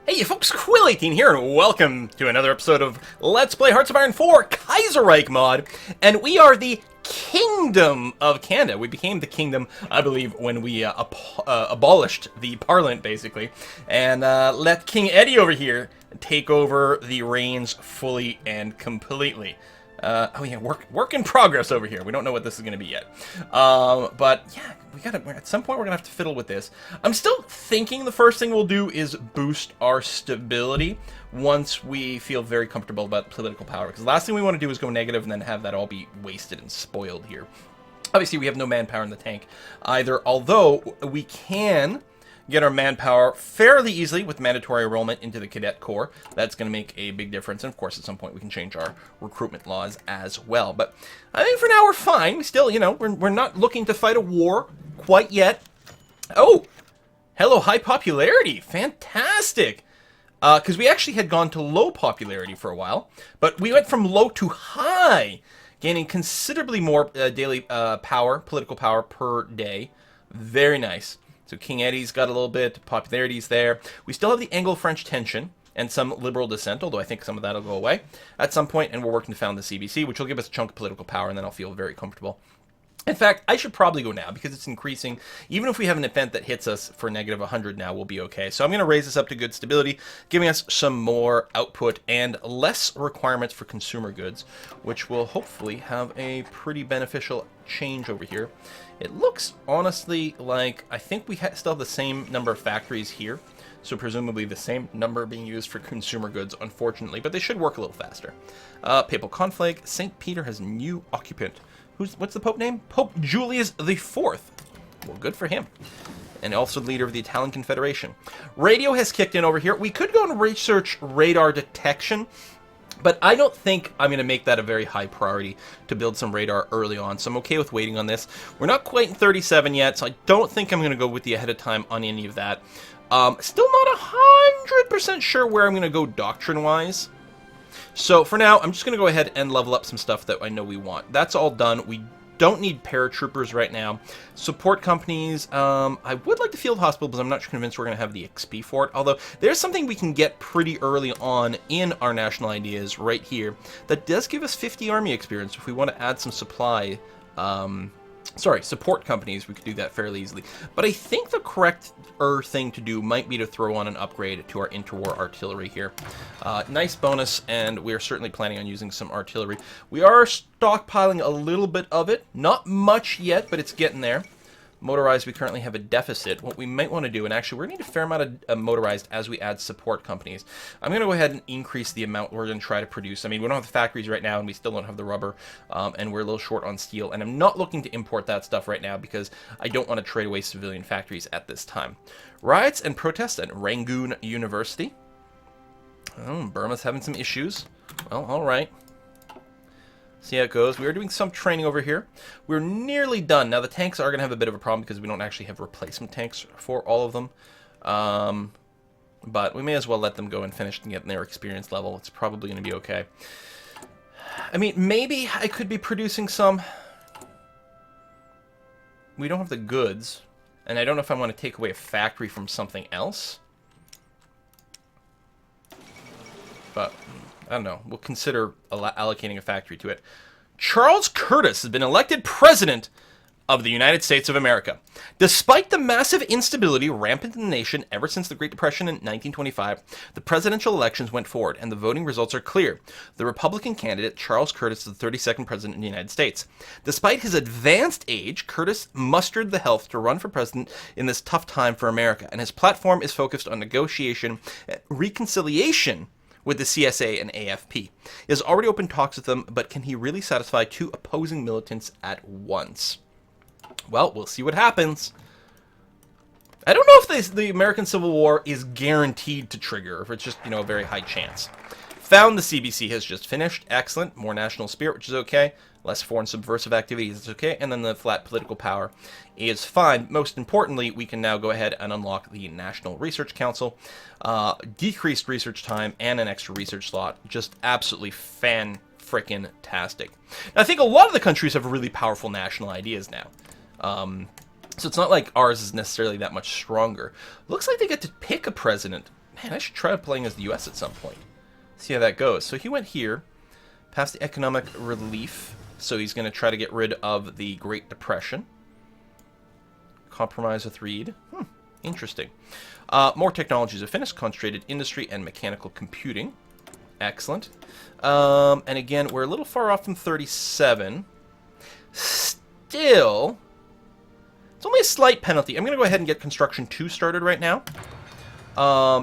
Hey you folks, Quill18 here, and welcome to another episode of Let's Play Hearts of Iron 4 Kaiserreich mod, and we are the Kingdom of Canada. We became the Kingdom, I believe, when we abolished the Parliament, basically, and let King Eddie over here take over the reins fully and completely. Oh yeah, work in progress over here. We don't know what this is going to be yet. But yeah, at some point we're going to have to fiddle with this. I'm still thinking the first thing we'll do is boost our stability once we feel very comfortable about political power. Because the last thing we want to do is go negative and then have that all be wasted and spoiled here. Obviously, we have no manpower in the tank either, although we can get our manpower fairly easily with mandatory enrollment into the Cadet Corps. That's going to make a big difference, and of course at some point we can change our recruitment laws as well. But I think for now we're fine. We still, you know, we're not looking to fight a war quite yet. Oh, hello, high popularity. Fantastic. Because we actually had gone to low popularity for a while, but we went from low to high, gaining considerably more daily political power per day. Very nice. So King Eddie's got a little bit, popularity's there. We still have the Anglo-French tension and some liberal dissent, although I think some of that will go away at some point, and we're working to found the CBC, which will give us a chunk of political power, and then I'll feel very comfortable. In fact, I should probably go now, because it's increasing. Even if we have an event that hits us for negative 100 now, we'll be okay. So I'm going to raise this up to good stability, giving us some more output and less requirements for consumer goods, which will hopefully have a pretty beneficial change over here. It looks, honestly, like I think we still have the same number of factories here, so presumably the same number being used for consumer goods, unfortunately, but they should work a little faster. Papal conflict. St. Peter has new occupant. What's the Pope name? Pope Julius IV. Well, good for him. And also leader of the Italian Confederation. Radio has kicked in over here. We could go and research radar detection, but I don't think I'm going to make that a very high priority to build some radar early on, so I'm okay with waiting on this. We're not quite in 37 yet, so I don't think I'm going to go with the ahead of time on any of that. Still not 100% sure where I'm going to go doctrine-wise. So for now, I'm just going to go ahead and level up some stuff that I know we want. That's all done. We don't need paratroopers right now. Support companies, I would like the field hospital, but I'm not convinced we're going to have the XP for it. Although, there's something we can get pretty early on in our national ideas right here that does give us 50 army experience if we want to add some supply. Support companies, we could do that fairly easily. But I think the correct thing to do might be to throw on an upgrade to our interwar artillery here. Nice bonus, and we are certainly planning on using some artillery. We are stockpiling a little bit of it. Not much yet, but it's getting there. Motorized, we currently have a deficit. What we might want to do, and actually we're going to need a fair amount of motorized as we add support companies. I'm going to go ahead and increase the amount we're going to try to produce. I mean, we don't have the factories right now, and we still don't have the rubber, and we're a little short on steel. And I'm not looking to import that stuff right now because I don't want to trade away civilian factories at this time. Riots and protests at Rangoon University. Oh, Burma's having some issues. Well, all right. See how it goes. We are doing some training over here. We're nearly done. Now, the tanks are going to have a bit of a problem because we don't actually have replacement tanks for all of them. But we may as well let them go and finish and get their experience level. It's probably going to be okay. I mean, maybe I could be producing some. We don't have the goods. And I don't know if I want to take away a factory from something else. But I don't know. We'll consider allocating a factory to it. Charles Curtis has been elected president of the United States of America. Despite the massive instability rampant in the nation ever since the Great Depression in 1925, the presidential elections went forward, and the voting results are clear. The Republican candidate, Charles Curtis, is the 32nd president of the United States. Despite his advanced age, Curtis mustered the health to run for president in this tough time for America, and his platform is focused on negotiation and reconciliation with the CSA and AFP. He has already opened talks with them, but can he really satisfy two opposing militants at once? Well, we'll see what happens. I don't know if the American Civil War is guaranteed to trigger, or if it's just, you know, a very high chance. Found the CBC has just finished. Excellent. More national spirit, which is okay. Less foreign subversive activities, it's okay. And then the flat political power is fine. Most importantly, we can now go ahead and unlock the National Research Council. Decreased research time and an extra research slot. Just absolutely fan-frickin-tastic. Now, I think a lot of the countries have really powerful national ideas now. So it's not like ours is necessarily that much stronger. Looks like they get to pick a president Man, I should try playing as the US at some point. See how that goes. So he went here, passed the economic relief. So he's going to try to get rid of the Great Depression. Compromise with Reed. Interesting. More technologies are finished. Concentrated industry and mechanical computing. Excellent. And again, we're a little far off from 37. Still, it's only a slight penalty. I'm going to go ahead and get Construction 2 started right now.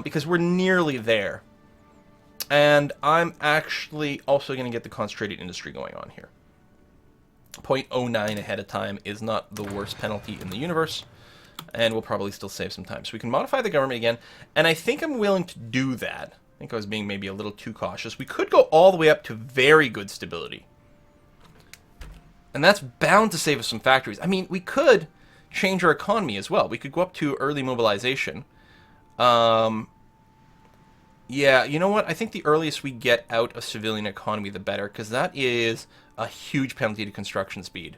Because we're nearly there. And I'm actually also going to get the concentrated industry going on here. 0.09 ahead of time is not the worst penalty in the universe. And we'll probably still save some time. So we can modify the government again. And I think I'm willing to do that. I think I was being maybe a little too cautious. We could go all the way up to very good stability. And that's bound to save us some factories. I mean, we could change our economy as well. We could go up to early mobilization. Yeah, you know what? I think the earliest we get out of civilian economy, the better, because that is a huge penalty to construction speed.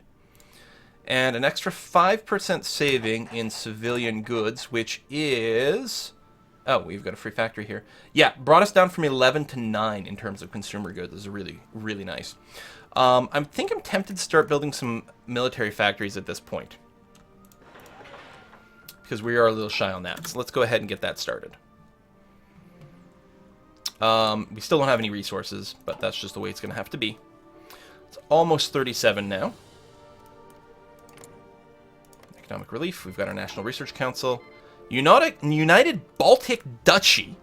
And an extra 5% saving in civilian goods, which is... Oh, we've got a free factory here. Yeah, brought us down from 11 to 9 in terms of consumer goods. This is really, really nice. I think I'm tempted to start building some military factories at this point. Because we are a little shy on that. So let's go ahead and get that started. We still don't have any resources, but that's just the way it's going to have to be. It's almost 37 now. Economic relief. We've got our National Research Council. United Baltic Duchy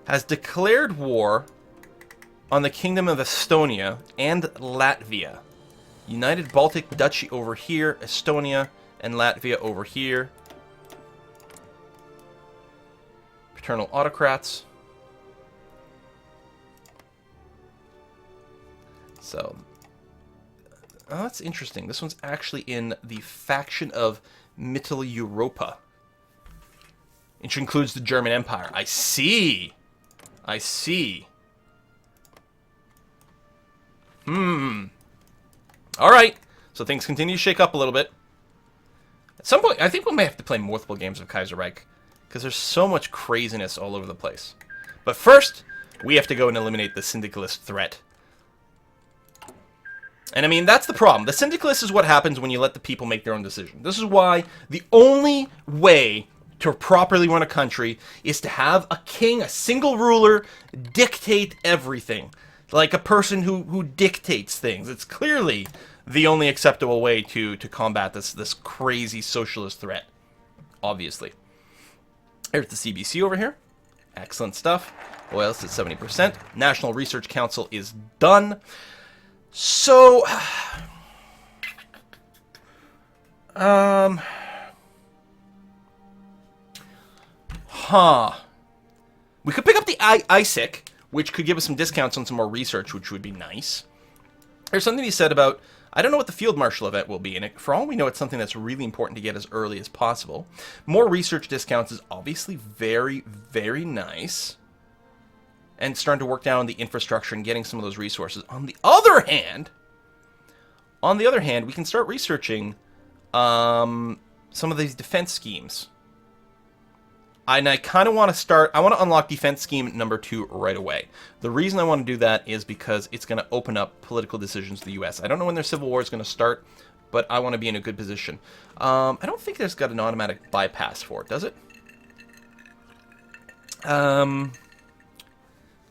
has declared war on the Kingdom of Estonia and Latvia. United Baltic Duchy over here, Estonia and Latvia over here. Paternal autocrats. So, oh, that's interesting. This one's actually in the faction of Mittel Europa, which includes the German Empire. I see. I see. All right. So things continue to shake up a little bit. At some point, I think we may have to play multiple games of Kaiserreich, because there's so much craziness all over the place. But first, we have to go and eliminate the syndicalist threat. And I mean, that's the problem. The syndicalist is what happens when you let the people make their own decision. This is why the only way to properly run a country is to have a king, a single ruler, dictate everything. Like a person who dictates things. It's clearly the only acceptable way to combat this crazy socialist threat. Obviously. Here's the CBC over here. Excellent stuff. Oil's at 70%. National Research Council is done. So, we could pick up the ISIC, which could give us some discounts on some more research, which would be nice. There's something he said about, I don't know what the Field Marshal event will be, and for all we know, it's something that's really important to get as early as possible. More research discounts is obviously very, very nice. And starting to work down on the infrastructure and getting some of those resources. On the other hand, we can start researching some of these defense schemes. And I kind of want to I want to unlock defense scheme number 2 right away. The reason I want to do that is because it's going to open up political decisions to the U.S. I don't know when their civil war is going to start, but I want to be in a good position. I don't think there's got an automatic bypass for it, does it?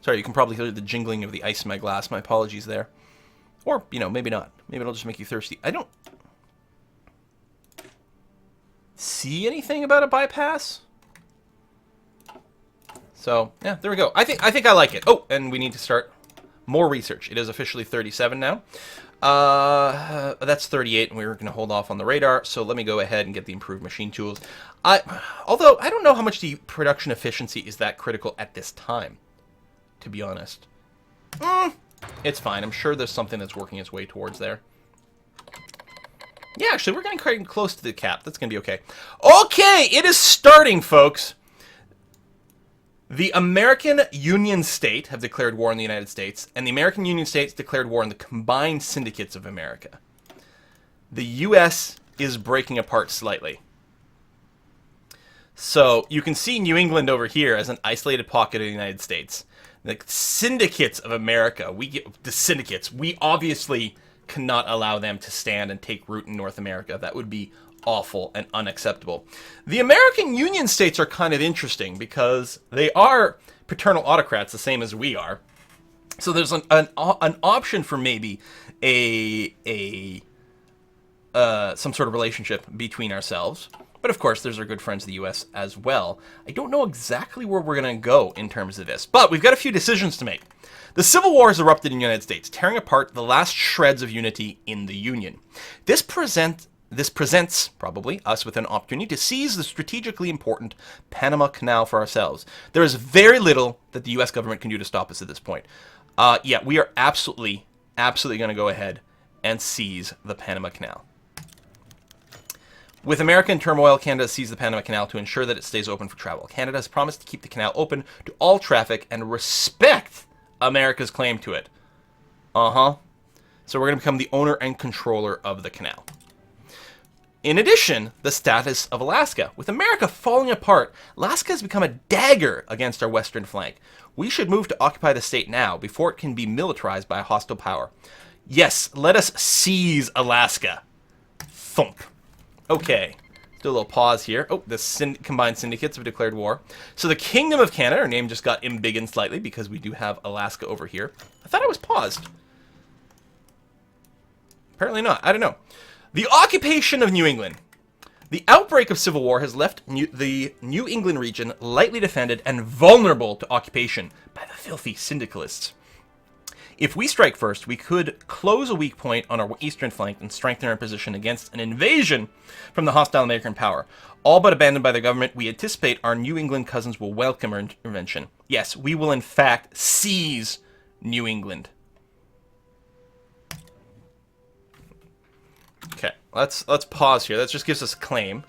Sorry, you can probably hear the jingling of the ice in my glass. My apologies there. Or, you know, maybe not. Maybe it'll just make you thirsty. I don't see anything about a bypass. So, yeah, there we go. I think I like it. Oh, and we need to start more research. It is officially 37 now. That's 38, and we were going to hold off on the radar. So let me go ahead and get the improved machine tools. Although, I don't know how much the production efficiency is that critical at this time, to be honest. It's fine. I'm sure there's something that's working its way towards there. Yeah, actually, we're getting quite close to the cap. That's going to be okay. Okay, it is starting, folks. The American Union State have declared war on the United States, and the American Union States declared war on the combined syndicates of America. The U.S. is breaking apart slightly. So you can see New England over here as an isolated pocket of the United States. The syndicates of America, we obviously cannot allow them to stand and take root in North America. That would be awful and unacceptable. The American Union states are kind of interesting because they are paternal autocrats, the same as we are. So there's an option for maybe some sort of relationship between ourselves. But of course, there's our good friends, the U.S. as well. I don't know exactly where we're going to go in terms of this, but we've got a few decisions to make. The Civil War has erupted in the United States, tearing apart the last shreds of unity in the Union. This presents, probably, us with an opportunity to seize the strategically important Panama Canal for ourselves. There is very little that the U.S. government can do to stop us at this point. Yeah, we are absolutely going to go ahead and seize the Panama Canal. With America in turmoil, Canada seized the Panama Canal to ensure that it stays open for travel. Canada has promised to keep the canal open to all traffic and respect America's claim to it. So we're going to become the owner and controller of the canal. In addition, the status of Alaska. With America falling apart, Alaska has become a dagger against our western flank. We should move to occupy the state now before it can be militarized by a hostile power. Yes, let us seize Alaska. Thump. Okay, do a little pause here. Oh, the combined syndicates have declared war. So the Kingdom of Canada, our name just got embiggened slightly because we do have Alaska over here. I thought I was paused. Apparently not. I don't know. The occupation of New England. The outbreak of civil war has left the New England region lightly defended and vulnerable to occupation by the filthy syndicalists. If we strike first, we could close a weak point on our eastern flank and strengthen our position against an invasion from the hostile American power. All but abandoned by the government, we anticipate our New England cousins will welcome our intervention. Yes, we will in fact seize New England. Okay, let's pause here. That just gives us a claim.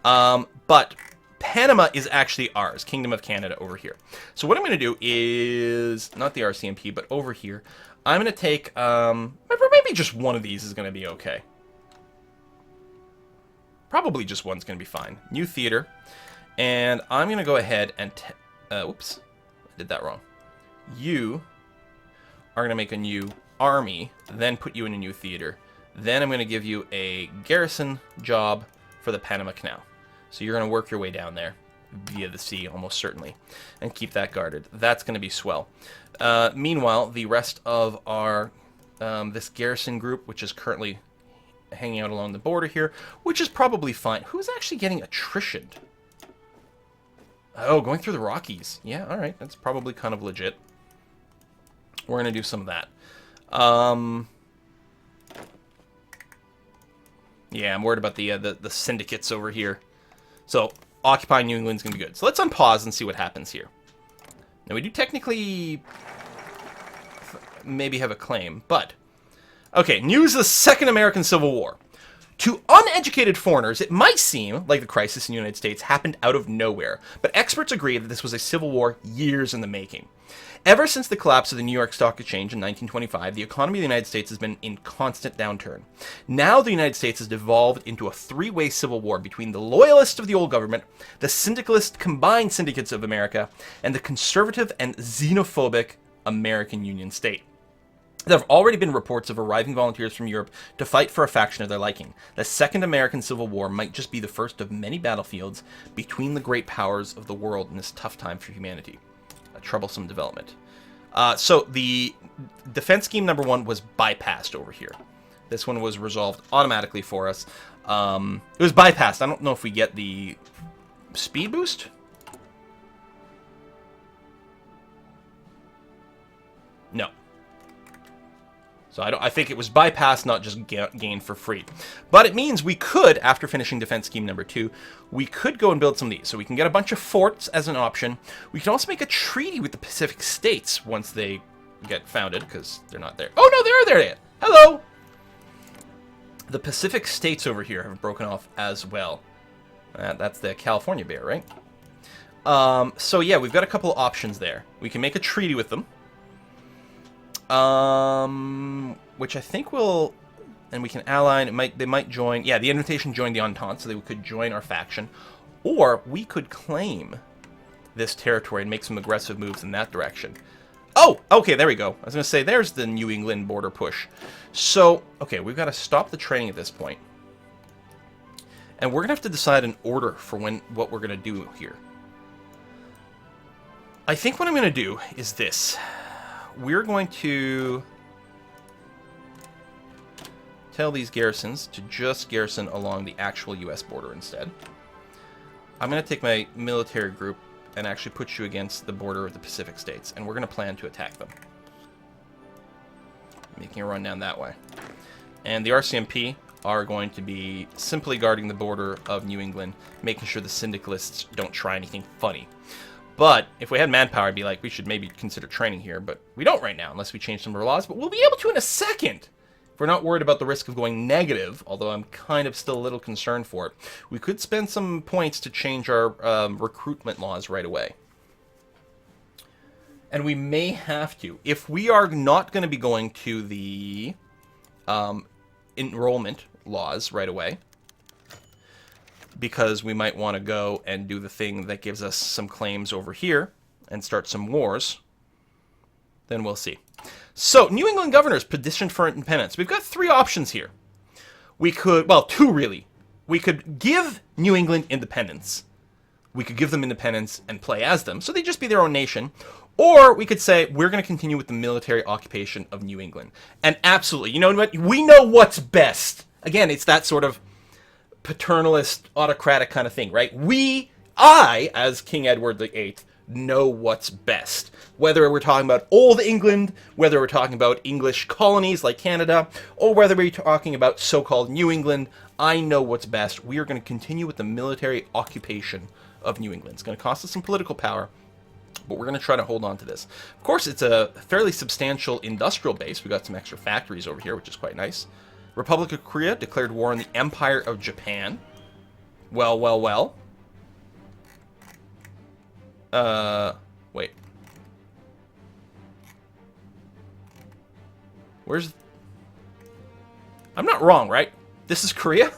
But Panama is actually ours, Kingdom of Canada over here. So what I'm going to do is, not the RCMP, but over here, I'm going to take, maybe just one of these is going to be okay. Probably just one's going to be fine. New theater. And I'm going to go ahead and, oops, I did that wrong. You are going to make a new army, then put you in a new theater. Then I'm going to give you a garrison job for the Panama Canal. So you're going to work your way down there via the sea, almost certainly, and keep that guarded. That's going to be swell. Meanwhile, the rest of our this garrison group, which is currently hanging out along the border here, which is probably fine. Who's actually getting attritioned? Oh, going through the Rockies. Yeah, all right. That's probably kind of legit. We're going to do some of that. Yeah, I'm worried about the syndicates over here. So, occupying New England's going to be good. So let's unpause and see what happens here. Now, we do technically maybe have a claim, but... Okay, news of the Second American Civil War. To uneducated foreigners, it might seem like the crisis in the United States happened out of nowhere, but experts agree that this was a civil war years in the making. Ever since the collapse of the New York Stock Exchange in 1925, the economy of the United States has been in constant downturn. Now the United States has devolved into a three-way civil war between the loyalists of the old government, the syndicalist combined syndicates of America, and the conservative and xenophobic American Union state. There have already been reports of arriving volunteers from Europe to fight for a faction of their liking. The Second American Civil War might just be the first of many battlefields between the great powers of the world in this tough time for humanity. A troublesome development. So the defense scheme number one was bypassed over here. This one was resolved automatically for us. It was bypassed. I don't know if we get the speed boost. No. So I think it was bypassed, not just gained for free. But it means we could, after finishing defense scheme number 2, we could go and build some of these. So we can get a bunch of forts as an option. We can also make a treaty with the Pacific States once they get founded, because they're not there. Oh, no, they are there. Hello! The Pacific States over here have broken off as well. That's the California Bear, right? So yeah, we've got a couple of options there. We can make a treaty with them. Which I think will, and we can ally, and they might join, yeah, the invitation joined the Entente, so they could join our faction. Or we could claim this territory and make some aggressive moves in that direction. Oh, okay, there we go. I was going to say, there's the New England border push. So, okay, we've got to stop the training at this point. And we're going to have to decide an order for what we're going to do here. I think what I'm going to do is this. We're going to tell these garrisons to just garrison along the actual U.S. border instead. I'm going to take my military group and actually put you against the border of the Pacific states, and we're going to plan to attack them. Making a run down that way. And the RCMP are going to be simply guarding the border of New England, making sure the syndicalists don't try anything funny. But if we had manpower, I'd be like, we should maybe consider training here, but we don't right now, unless we change some of our laws, but we'll be able to in a second. If we're not worried about the risk of going negative, although I'm kind of still a little concerned for it, we could spend some points to change our recruitment laws right away. And we may have to. If we are not going to be going to the enrollment laws right away, because we might want to go and do the thing that gives us some claims over here and start some wars, then we'll see. So, New England governors petitioned for independence. We've got 3 options here. We could, well, 2 really. We could give New England independence. We could give them independence and play as them, so they'd just be their own nation. Or we could say, we're going to continue with the military occupation of New England. And absolutely, you know what? We know what's best. Again, it's that sort of paternalist, autocratic kind of thing, right? I, as King Edward VIII, know what's best. Whether we're talking about Old England, whether we're talking about English colonies like Canada, or whether we're talking about so-called New England, I know what's best. We are going to continue with the military occupation of New England. It's going to cost us some political power, but we're going to try to hold on to this. Of course, it's a fairly substantial industrial base. We've got some extra factories over here, which is quite nice. Republic of Korea declared war on the Empire of Japan. Well, well, well. Wait. Where's... I'm not wrong, right? This is Korea?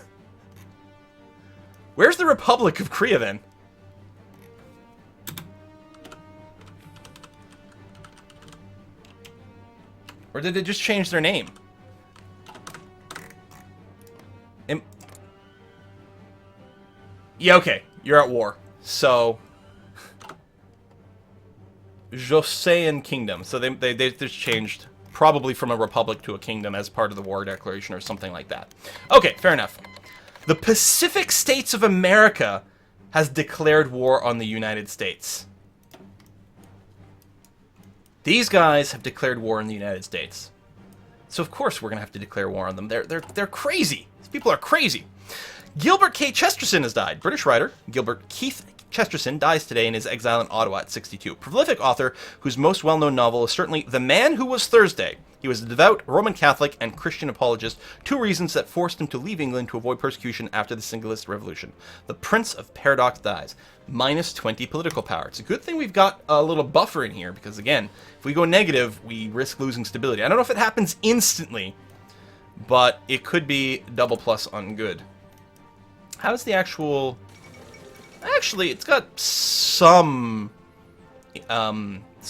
Where's the Republic of Korea, then? Or did they just change their name? Yeah, okay. You're at war. So... Joseon Kingdom. So they just changed probably from a republic to a kingdom as part of the war declaration or something like that. Okay, fair enough. The Pacific States of America has declared war on the United States. These guys have declared war on the United States. So of course we're going to have to declare war on them. They're crazy. These people are crazy. Gilbert K. Chesterton has died. British writer Gilbert Keith Chesterton dies today in his exile in Ottawa at 62. Prolific author whose most well-known novel is certainly The Man Who Was Thursday. He was a devout Roman Catholic and Christian apologist, 2 reasons that forced him to leave England to avoid persecution after the Singhalist Revolution. The Prince of Paradox dies. Minus 20 political power. It's a good thing we've got a little buffer in here, because again, if we go negative, we risk losing stability. I don't know if it happens instantly, but it could be double plus on good. How's the actual... Actually, it's got some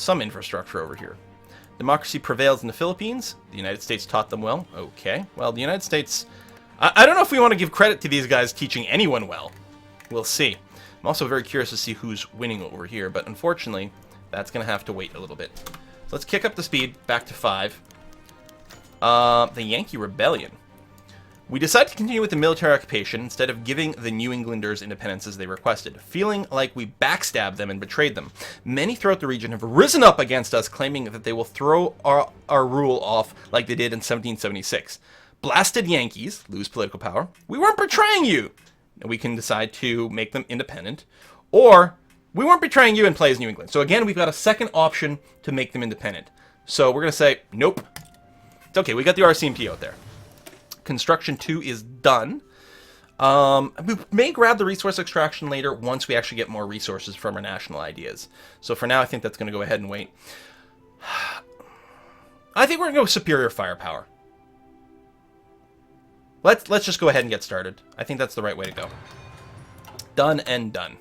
infrastructure over here. Democracy prevails in the Philippines. The United States taught them well. Okay. Well, the United States... I don't know if we want to give credit to these guys teaching anyone well. We'll see. I'm also very curious to see who's winning over here, but unfortunately, that's going to have to wait a little bit. So let's kick up the speed back to 5. The Yankee Rebellion. We decided to continue with the military occupation instead of giving the New Englanders independence as they requested, feeling like we backstabbed them and betrayed them. Many throughout the region have risen up against us, claiming that they will throw our rule off like they did in 1776. Blasted Yankees lose political power. We weren't betraying you! And we can decide to make them independent. Or, we weren't betraying you and play as New England. So again, we've got a second option to make them independent. So we're going to say, nope. It's okay, we got the RCMP out there. Construction 2 is done. We may grab the resource extraction later once we actually get more resources from our national ideas. So for now, I think that's going to go ahead and wait. I think we're going to go superior firepower. Let's just go ahead and get started. I think that's the right way to go. Done and done.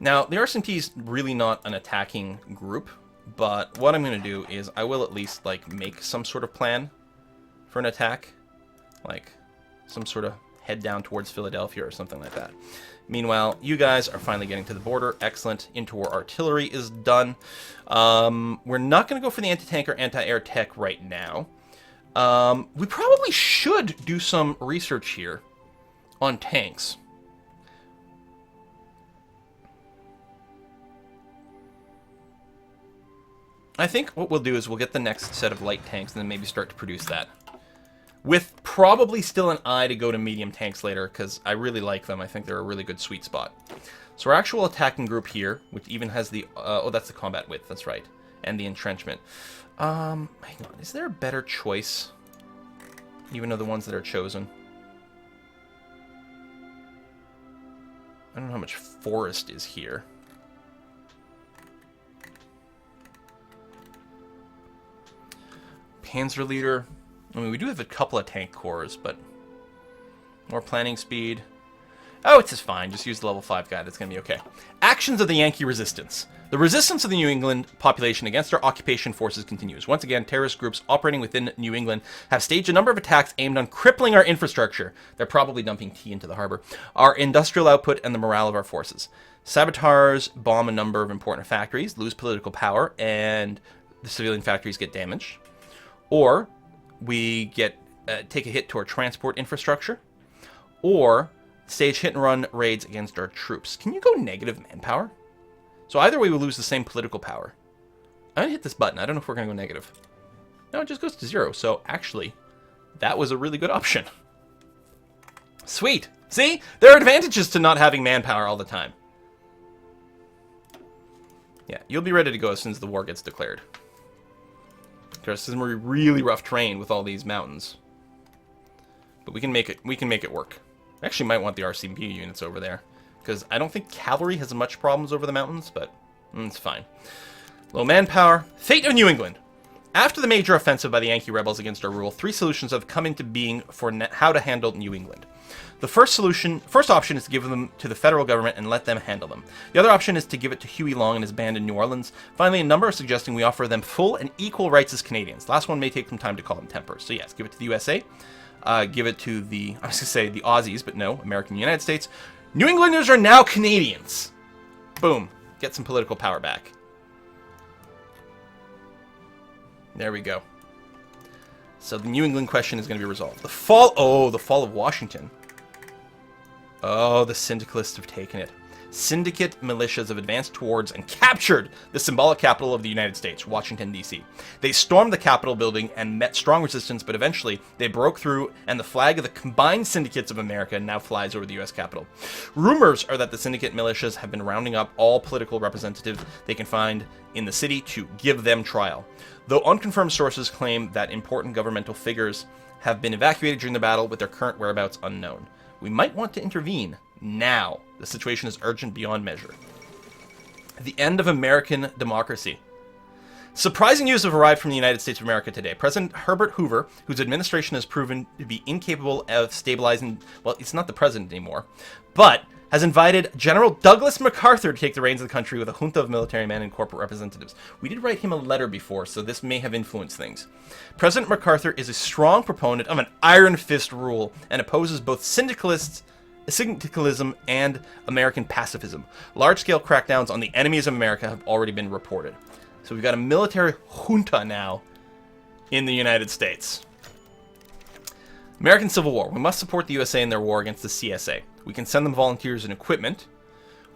Now, the RCMP is really not an attacking group, but what I'm going to do is I will at least, like, make some sort of plan for an attack. Like, some sort of head down towards Philadelphia or something like that. Meanwhile, you guys are finally getting to the border. Excellent. Interwar artillery is done. We're not going to go for the anti-tank or anti-air tech right now. We probably should do some research here on tanks. I think what we'll do is we'll get the next set of light tanks and then maybe start to produce that. With probably still an eye to go to medium tanks later, because I really like them. I think they're a really good sweet spot. So our actual attacking group here, which even has the... oh, that's the combat width, that's right. And the entrenchment. Hang on, is there a better choice? Even of the ones that are chosen. I don't know how much forest is here. Panzer leader. I mean, we do have a couple of tank cores, but more planning speed. Oh, it's just fine. Just use the level 5 guide. It's going to be okay. Actions of the Yankee resistance. The resistance of the New England population against our occupation forces continues. Once again, terrorist groups operating within New England have staged a number of attacks aimed on crippling our infrastructure. They're probably dumping tea into the harbor. Our industrial output and the morale of our forces. Saboteurs bomb a number of important factories, lose political power, and the civilian factories get damaged. Or we get take a hit to our transport infrastructure, or stage hit-and-run raids against our troops. Can you go negative manpower? So either way, we lose the same political power. I'm going to hit this button. I don't know if we're going to go negative. No, it just goes to 0. So actually, that was a really good option. Sweet. See? There are advantages to not having manpower all the time. Yeah, you'll be ready to go as soon as the war gets declared. This is really rough terrain with all these mountains, but we can make it. We can make it work. I actually might want the RCMP units over there because I don't think cavalry has much problems over the mountains, but it's fine. Low manpower. Fate of New England. After the major offensive by the Yankee rebels against our rule, 3 solutions have come into being for how to handle New England. The first option is to give them to the federal government and let them handle them. The other option is to give it to Huey Long and his band in New Orleans. Finally, a number are suggesting we offer them full and equal rights as Canadians. Last one may take some time to call them tempers. So yes, give it to the USA. Give it to the, I was going to say the Aussies, but no, American United States. New Englanders are now Canadians. Boom. Get some political power back. There we go. So the New England question is going to be resolved. The fall of Washington. Oh, the syndicalists have taken it. Syndicate militias have advanced towards and captured the symbolic capital of the United States, Washington, D.C. They stormed the Capitol building and met strong resistance, but eventually they broke through, and the flag of the combined syndicates of America now flies over the U.S. Capitol. Rumors are that the syndicate militias have been rounding up all political representatives they can find in the city to give them trial. Though unconfirmed sources claim that important governmental figures have been evacuated during the battle with their current whereabouts unknown. We might want to intervene now. The situation is urgent beyond measure. The end of American democracy. Surprising news have arrived from the United States of America today. President Herbert Hoover, whose administration has proven to be incapable of stabilizing, well, it's not the president anymore, but has invited General Douglas MacArthur to take the reins of the country with a junta of military men and corporate representatives. We did write him a letter before, so this may have influenced things. President MacArthur is a strong proponent of an iron fist rule and opposes both syndicalism and American pacifism. Large-scale crackdowns on the enemies of America have already been reported. So we've got a military junta now in the United States. American Civil War. We must support the USA in their war against the CSA. We can send them volunteers and equipment.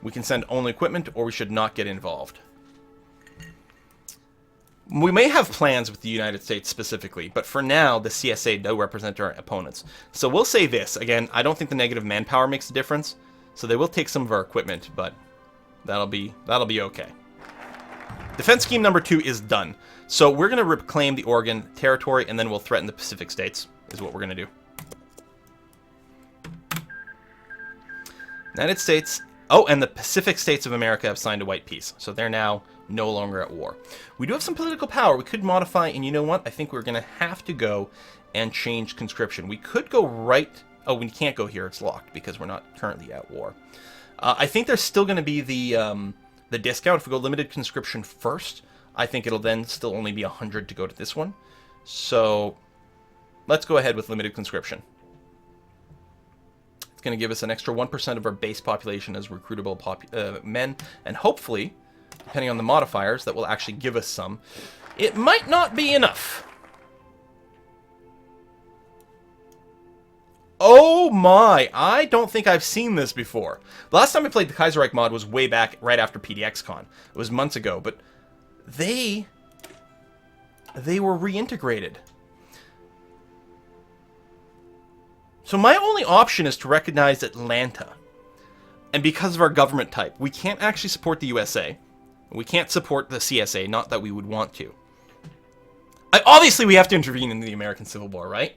We can send only equipment, or we should not get involved. We may have plans with the United States specifically, but for now, the CSA do represent our opponents. So we'll say this. Again, I don't think the negative manpower makes a difference, so they will take some of our equipment, but that'll be okay. Defense scheme number 2 is done. So we're going to reclaim the Oregon territory, and then we'll threaten the Pacific states, is what we're going to do. United States... Oh, and the Pacific States of America have signed a white peace, so they're now no longer at war. We do have some political power. We could modify, and you know what? I think we're going to have to go and change conscription. We could go right Oh, we can't go here. It's locked because we're not currently at war. I think there's still going to be the discount. If we go limited conscription first, I think it'll then still only be 100 to go to this one. So let's go ahead with limited conscription. It's going to give us an extra 1% of our base population as recruitable men, and hopefully, depending on the modifiers, that will actually give us some. It might not be enough. Oh my, I don't think I've seen this before. The last time I played the Kaiserreich mod was way back right after PDXCon. It was months ago, but they were reintegrated. So my only option is to recognize Atlanta. And because of our government type, we can't actually support the USA. We can't support the CSA, not that we would want to. Obviously, we have to intervene in the American Civil War, right?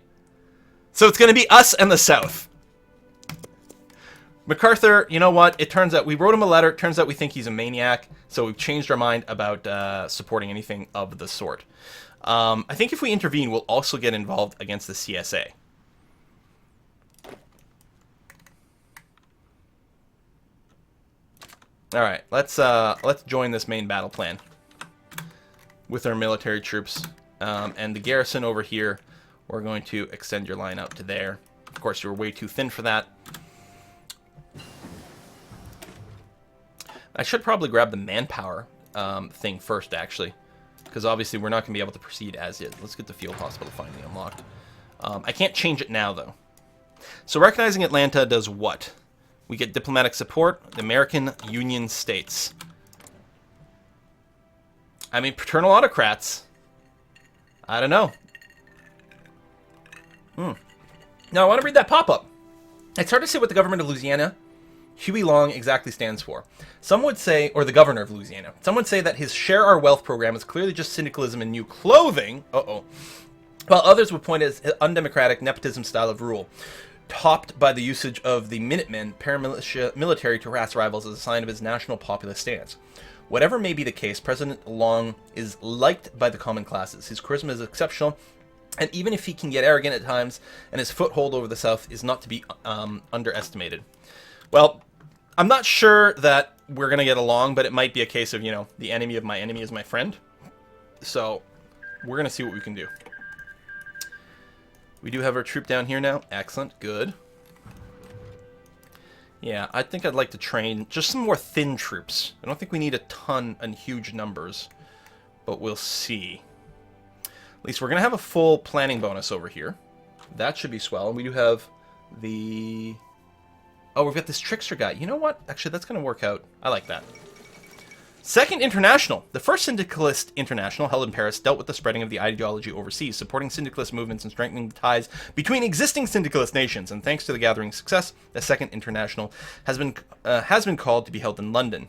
So it's going to be us and the South. MacArthur, you know what? It turns out we wrote him a letter. It turns out we think he's a maniac. So we've changed our mind about supporting anything of the sort. I think if we intervene, we'll also get involved against the CSA. All right, let's join this main battle plan with our military troops and the garrison over here. We're going to extend your line out to there. Of course, you're way too thin for that. I should probably grab the manpower thing first, actually, because obviously we're not going to be able to proceed as yet. Let's get the field hospital finally unlocked. I can't change it now, though. So recognizing Atlanta does what? We get diplomatic support, the American Union States. I mean, paternal autocrats. I don't know. Now, I want to read that pop-up. It's hard to say what the government of Louisiana, Huey Long, exactly stands for. Some would say, or the governor of Louisiana, some would say that his Share Our Wealth program is clearly just syndicalism and new clothing, while others would point at his undemocratic nepotism style of rule, topped by the usage of the Minutemen paramilitia military to harass rivals as a sign of his national populist stance. Whatever may be the case, President Long is liked by the common classes. His charisma is exceptional, and even if he can get arrogant at times, and his foothold over the South is not to be underestimated. Well, I'm not sure that we're going to get along, but it might be a case of, you know, the enemy of my enemy is my friend. So, we're going to see what we can do. We do have our troop down here now. Excellent. Good. Yeah, I think I'd like to train just some more thin troops. I don't think we need a ton and huge numbers, but we'll see. At least we're going to have a full planning bonus over here. That should be swell. And we do have the... Oh, we've got this trickster guy. You know what? Actually, that's going to work out. I like that. Second International. The first Syndicalist International, held in Paris, dealt with the spreading of the ideology overseas, supporting syndicalist movements and strengthening the ties between existing syndicalist nations. And thanks to the gathering success, the Second International has been called to be held in London.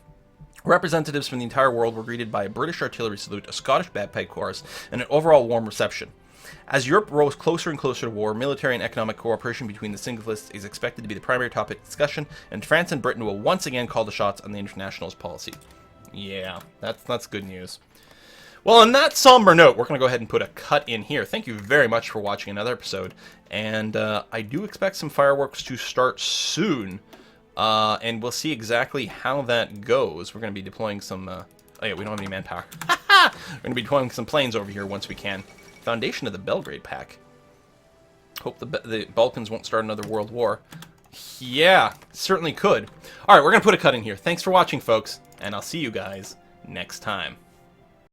Representatives from the entire world were greeted by a British artillery salute, a Scottish bagpipe chorus, and an overall warm reception. As Europe rose closer and closer to war, military and economic cooperation between the syndicalists is expected to be the primary topic of discussion, and France and Britain will once again call the shots on the International's policy. Yeah, that's good news. Well, on that somber note, we're going to go ahead and put a cut in here. Thank you very much for watching another episode, and I do expect some fireworks to start soon. And we'll see exactly how that goes. We're going to be deploying some... oh yeah, we don't have any manpower. We're going to be deploying some planes over here once we can. Foundation of the Belgrade Pact. Hope the Balkans won't start another world war. Yeah, certainly could. Alright, we're going to put a cut in here. Thanks for watching, folks, and I'll see you guys next time.